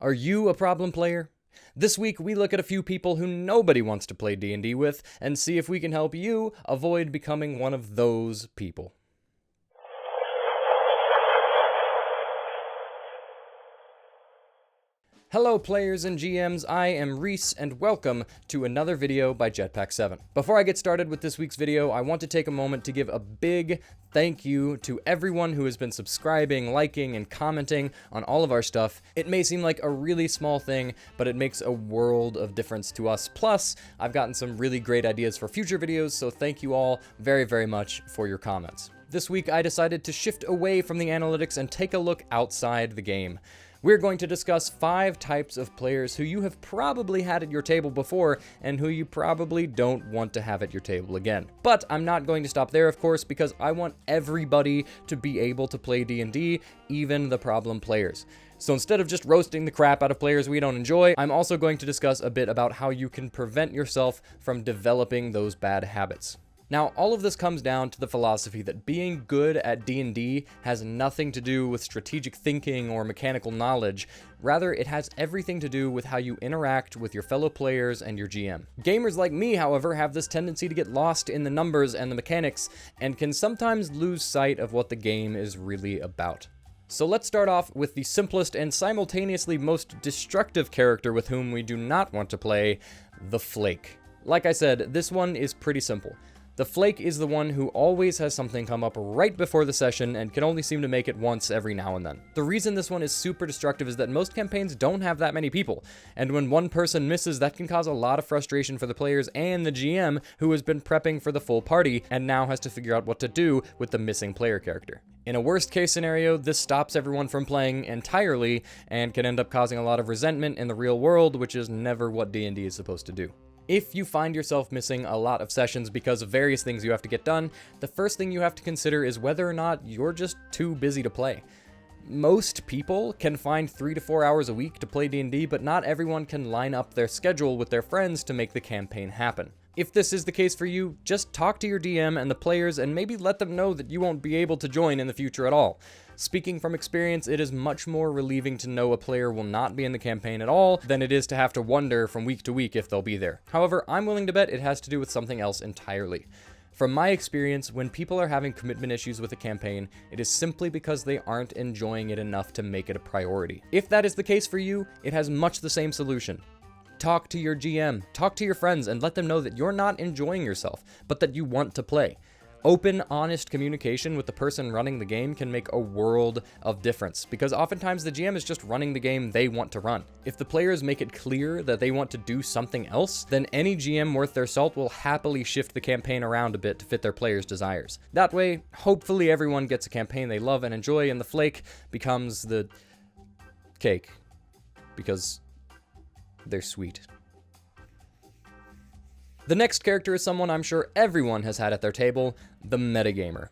Are you a problem player? This week, we look at a few people who nobody wants to play D&D with and see if we can help you avoid becoming one of those people. Hello players and GMs, I am Reese, and welcome to another video by Jetpack7. Before I get started with this week's video, I want to take a moment to give a big thank you to everyone who has been subscribing, liking, and commenting on all of our stuff. It may seem like a really small thing, but it makes a world of difference to us. Plus, I've gotten some really great ideas for future videos, so thank you all very, very much for your comments. This week, I decided to shift away from the analytics and take a look outside the game. We're going to discuss 5 types of players who you have probably had at your table before and who you probably don't want to have at your table again. But I'm not going to stop there, of course, because I want everybody to be able to play D&D, even the problem players. So instead of just roasting the crap out of players we don't enjoy, I'm also going to discuss a bit about how you can prevent yourself from developing those bad habits. Now, all of this comes down to the philosophy that being good at D&D has nothing to do with strategic thinking or mechanical knowledge. Rather, it has everything to do with how you interact with your fellow players and your GM. Gamers like me, however, have this tendency to get lost in the numbers and the mechanics, and can sometimes lose sight of what the game is really about. So let's start off with the simplest and simultaneously most destructive character with whom we do not want to play, the FLAKE. Like I said, this one is pretty simple. The FLAKE is the one who always has something come up right before the session and can only seem to make it once every now and then. The reason this one is super destructive is that most campaigns don't have that many people, and when one person misses, that can cause a lot of frustration for the players and the GM who has been prepping for the full party and now has to figure out what to do with the missing player character. In a worst case scenario, this stops everyone from playing entirely and can end up causing a lot of resentment in the real world, which is never what D&D is supposed to do. If you find yourself missing a lot of sessions because of various things you have to get done, the first thing you have to consider is whether or not you're just too busy to play. Most people can find 3 to 4 hours a week to play D&D, but not everyone can line up their schedule with their friends to make the campaign happen. If this is the case for you, just talk to your DM and the players and maybe let them know that you won't be able to join in the future at all. Speaking from experience, it is much more relieving to know a player will not be in the campaign at all than it is to have to wonder from week to week if they'll be there. However, I'm willing to bet it has to do with something else entirely. From my experience, when people are having commitment issues with a campaign, it is simply because they aren't enjoying it enough to make it a priority. If that is the case for you, it has much the same solution. Talk to your GM, talk to your friends, and let them know that you're not enjoying yourself, but that you want to play. Open, honest communication with the person running the game can make a world of difference, because oftentimes the GM is just running the game they want to run. If the players make it clear that they want to do something else, then any GM worth their salt will happily shift the campaign around a bit to fit their players' desires. That way, hopefully everyone gets a campaign they love and enjoy, and the FLAKE becomes the cake, because they're sweet. The next character is someone I'm sure everyone has had at their table, the metagamer.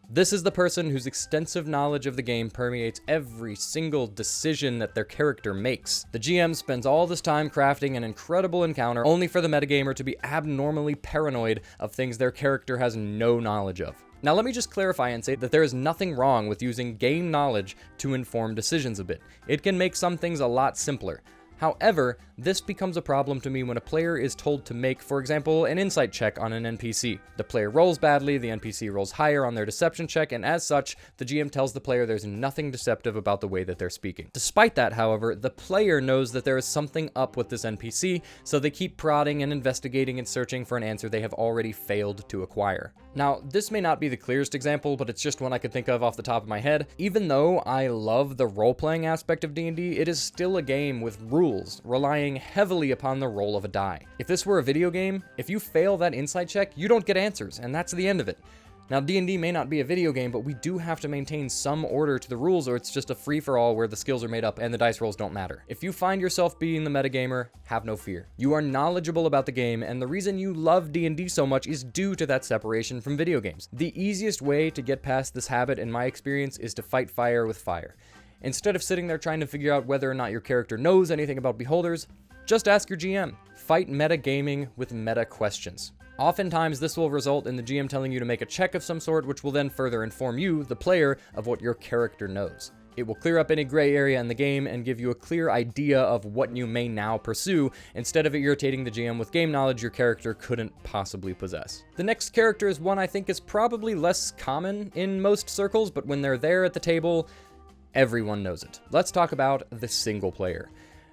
This is the person whose extensive knowledge of the game permeates every single decision that their character makes. The GM spends all this time crafting an incredible encounter only for the metagamer to be abnormally paranoid of things their character has no knowledge of. Now let me just clarify and say that there is nothing wrong with using game knowledge to inform decisions a bit. It can make some things a lot simpler. However, this becomes a problem to me when a player is told to make, for example, an insight check on an NPC. The player rolls badly, the NPC rolls higher on their deception check, and as such, the GM tells the player there's nothing deceptive about the way that they're speaking. Despite that, however, the player knows that there is something up with this NPC, so they keep prodding and investigating and searching for an answer they have already failed to acquire. Now, this may not be the clearest example, but it's just one I could think of off the top of my head. Even though I love the role-playing aspect of D&D, it is still a game with rules, relying heavily upon the roll of a die. If this were a video game, if you fail that insight check, you don't get answers, and that's the end of it. Now, D&D may not be a video game, but we do have to maintain some order to the rules, or it's just a free-for-all where the skills are made up and the dice rolls don't matter. If you find yourself being the metagamer, have no fear. You are knowledgeable about the game, and the reason you love D&D so much is due to that separation from video games. The easiest way to get past this habit, in my experience, is to fight fire with fire. Instead of sitting there trying to figure out whether or not your character knows anything about beholders, just ask your GM. Fight metagaming with meta questions. Oftentimes, this will result in the GM telling you to make a check of some sort, which will then further inform you, the player, of what your character knows. It will clear up any gray area in the game and give you a clear idea of what you may now pursue, instead of irritating the GM with game knowledge your character couldn't possibly possess. The next character is one I think is probably less common in most circles, but when they're there at the table, everyone knows it. Let's talk about the single player.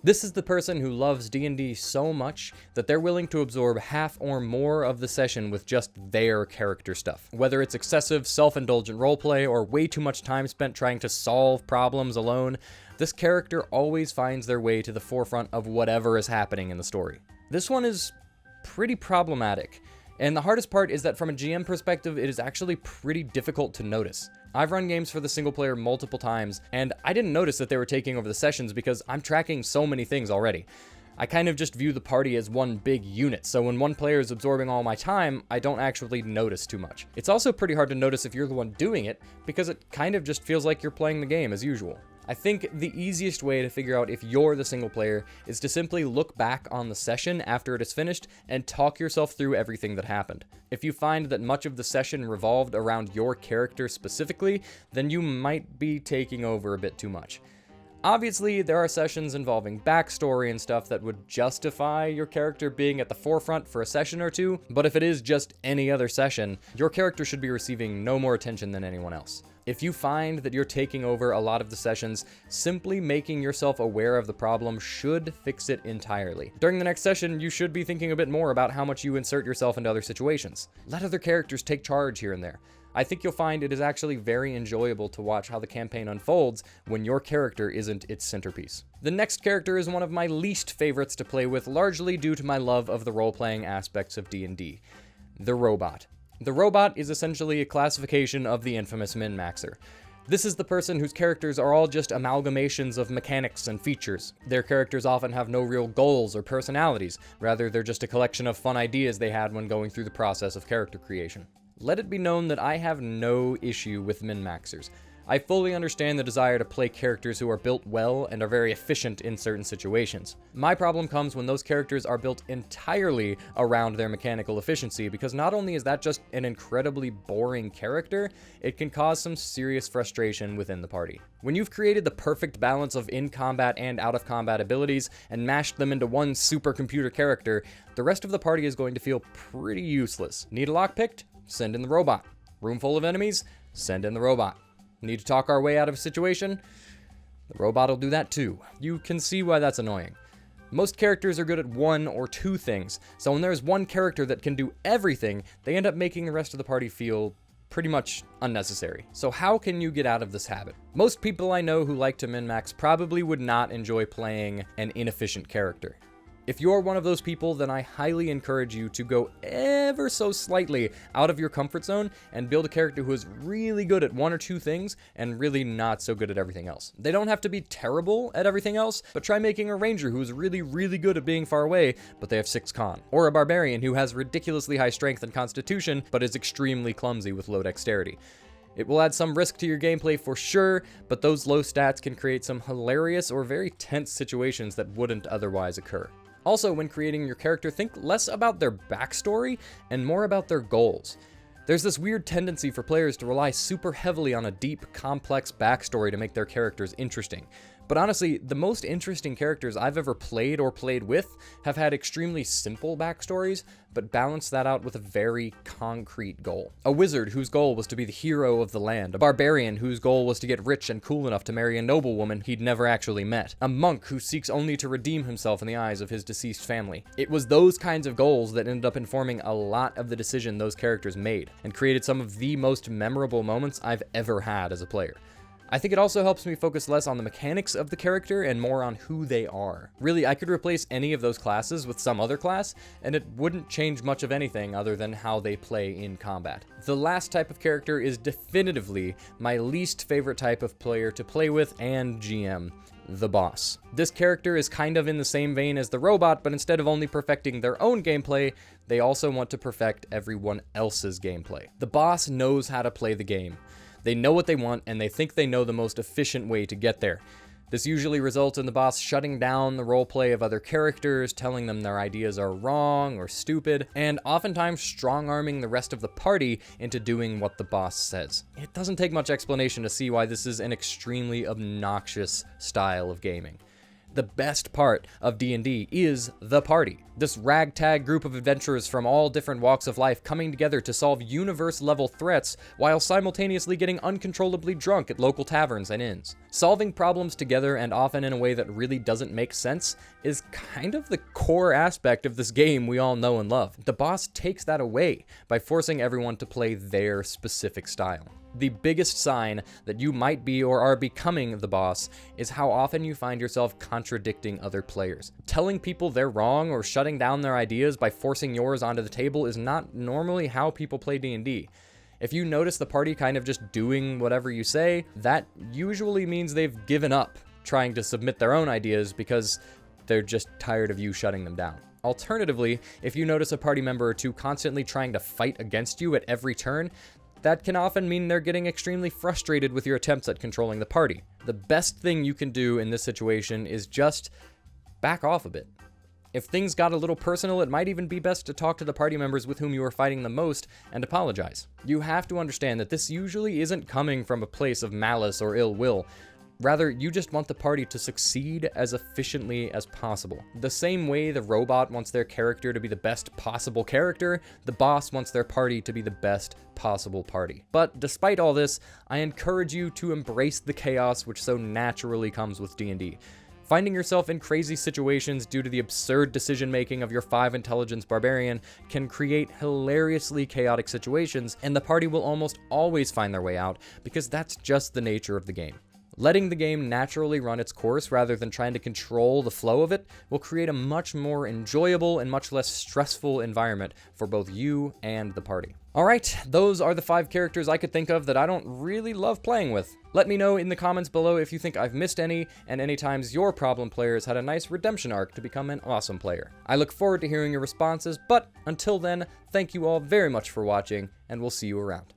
This is the person who loves D&D so much that they're willing to absorb half or more of the session with just their character stuff. Whether it's excessive, self-indulgent roleplay or way too much time spent trying to solve problems alone, this character always finds their way to the forefront of whatever is happening in the story. This one is pretty problematic, and the hardest part is that from a GM perspective, it is actually pretty difficult to notice. I've run games for the single player multiple times, and I didn't notice that they were taking over the sessions because I'm tracking so many things already. I kind of just view the party as one big unit, so when one player is absorbing all my time, I don't actually notice too much. It's also pretty hard to notice if you're the one doing it, because it kind of just feels like you're playing the game as usual. I think the easiest way to figure out if you're the single player is to simply look back on the session after it is finished and talk yourself through everything that happened. If you find that much of the session revolved around your character specifically, then you might be taking over a bit too much. Obviously, there are sessions involving backstory and stuff that would justify your character being at the forefront for a session or two, but if it is just any other session, your character should be receiving no more attention than anyone else. If you find that you're taking over a lot of the sessions, simply making yourself aware of the problem should fix it entirely. During the next session, you should be thinking a bit more about how much you insert yourself into other situations. Let other characters take charge here and there. I think you'll find it is actually very enjoyable to watch how the campaign unfolds when your character isn't its centerpiece. The next character is one of my least favorites to play with, largely due to my love of the role-playing aspects of D&D. The robot. The robot is essentially a classification of the infamous min-maxer. This is the person whose characters are all just amalgamations of mechanics and features. Their characters often have no real goals or personalities, rather they're just a collection of fun ideas they had when going through the process of character creation. Let it be known that I have no issue with min-maxers. I fully understand the desire to play characters who are built well and are very efficient in certain situations. My problem comes when those characters are built entirely around their mechanical efficiency, because not only is that just an incredibly boring character, it can cause some serious frustration within the party. When you've created the perfect balance of in-combat and out-of-combat abilities and mashed them into one supercomputer character, the rest of the party is going to feel pretty useless. Need a lock picked? Send in the robot. Room full of enemies? Send in the robot. Need to talk our way out of a situation? The robot will do that too. You can see why that's annoying. Most characters are good at one or two things, so when there's one character that can do everything, they end up making the rest of the party feel pretty much unnecessary. So how can you get out of this habit? Most people I know who like to min-max probably would not enjoy playing an inefficient character. If you're one of those people, then I highly encourage you to go ever so slightly out of your comfort zone and build a character who is really good at one or two things and really not so good at everything else. They don't have to be terrible at everything else, but try making a ranger who's really good at being far away, but they have 6 con. Or a barbarian who has ridiculously high strength and constitution, but is extremely clumsy with low dexterity. It will add some risk to your gameplay for sure, but those low stats can create some hilarious or very tense situations that wouldn't otherwise occur. Also, when creating your character, think less about their backstory and more about their goals. There's this weird tendency for players to rely super heavily on a deep, complex backstory to make their characters interesting. But honestly, the most interesting characters I've ever played or played with have had extremely simple backstories, but balanced that out with a very concrete goal. A wizard whose goal was to be the hero of the land. A barbarian whose goal was to get rich and cool enough to marry a noblewoman he'd never actually met. A monk who seeks only to redeem himself in the eyes of his deceased family. It was those kinds of goals that ended up informing a lot of the decision those characters made, and created some of the most memorable moments I've ever had as a player. I think it also helps me focus less on the mechanics of the character and more on who they are. Really, I could replace any of those classes with some other class, and it wouldn't change much of anything other than how they play in combat. The last type of character is definitively my least favorite type of player to play with and GM. The boss. This character is kind of in the same vein as the robot, but instead of only perfecting their own gameplay, they also want to perfect everyone else's gameplay. The boss knows how to play the game. They know what they want, and they think they know the most efficient way to get there. This usually results in the boss shutting down the roleplay of other characters, telling them their ideas are wrong or stupid, and oftentimes strong-arming the rest of the party into doing what the boss says. It doesn't take much explanation to see why this is an extremely obnoxious style of gaming. The best part of D&D is the party. This ragtag group of adventurers from all different walks of life coming together to solve universe-level threats while simultaneously getting uncontrollably drunk at local taverns and inns. Solving problems together, and often in a way that really doesn't make sense, is kind of the core aspect of this game we all know and love. The boss takes that away by forcing everyone to play their specific style. The biggest sign that you might be or are becoming the boss is how often you find yourself contradicting other players. Telling people they're wrong or shutting down their ideas by forcing yours onto the table is not normally how people play D&D. If you notice the party kind of just doing whatever you say, that usually means they've given up trying to submit their own ideas because they're just tired of you shutting them down. Alternatively, if you notice a party member or two constantly trying to fight against you at every turn, that can often mean they're getting extremely frustrated with your attempts at controlling the party. The best thing you can do in this situation is just back off a bit. If things got a little personal, it might even be best to talk to the party members with whom you are fighting the most and apologize. You have to understand that this usually isn't coming from a place of malice or ill will. Rather, you just want the party to succeed as efficiently as possible. The same way the robot wants their character to be the best possible character, the boss wants their party to be the best possible party. But despite all this, I encourage you to embrace the chaos which so naturally comes with D&D. Finding yourself in crazy situations due to the absurd decision-making of your 5 intelligence barbarian can create hilariously chaotic situations, and the party will almost always find their way out because that's just the nature of the game. Letting the game naturally run its course rather than trying to control the flow of it will create a much more enjoyable and much less stressful environment for both you and the party. Alright, those are the 5 characters I could think of that I don't really love playing with. Let me know in the comments below if you think I've missed any, and any times your problem players had a nice redemption arc to become an awesome player. I look forward to hearing your responses, but until then, thank you all very much for watching, and we'll see you around.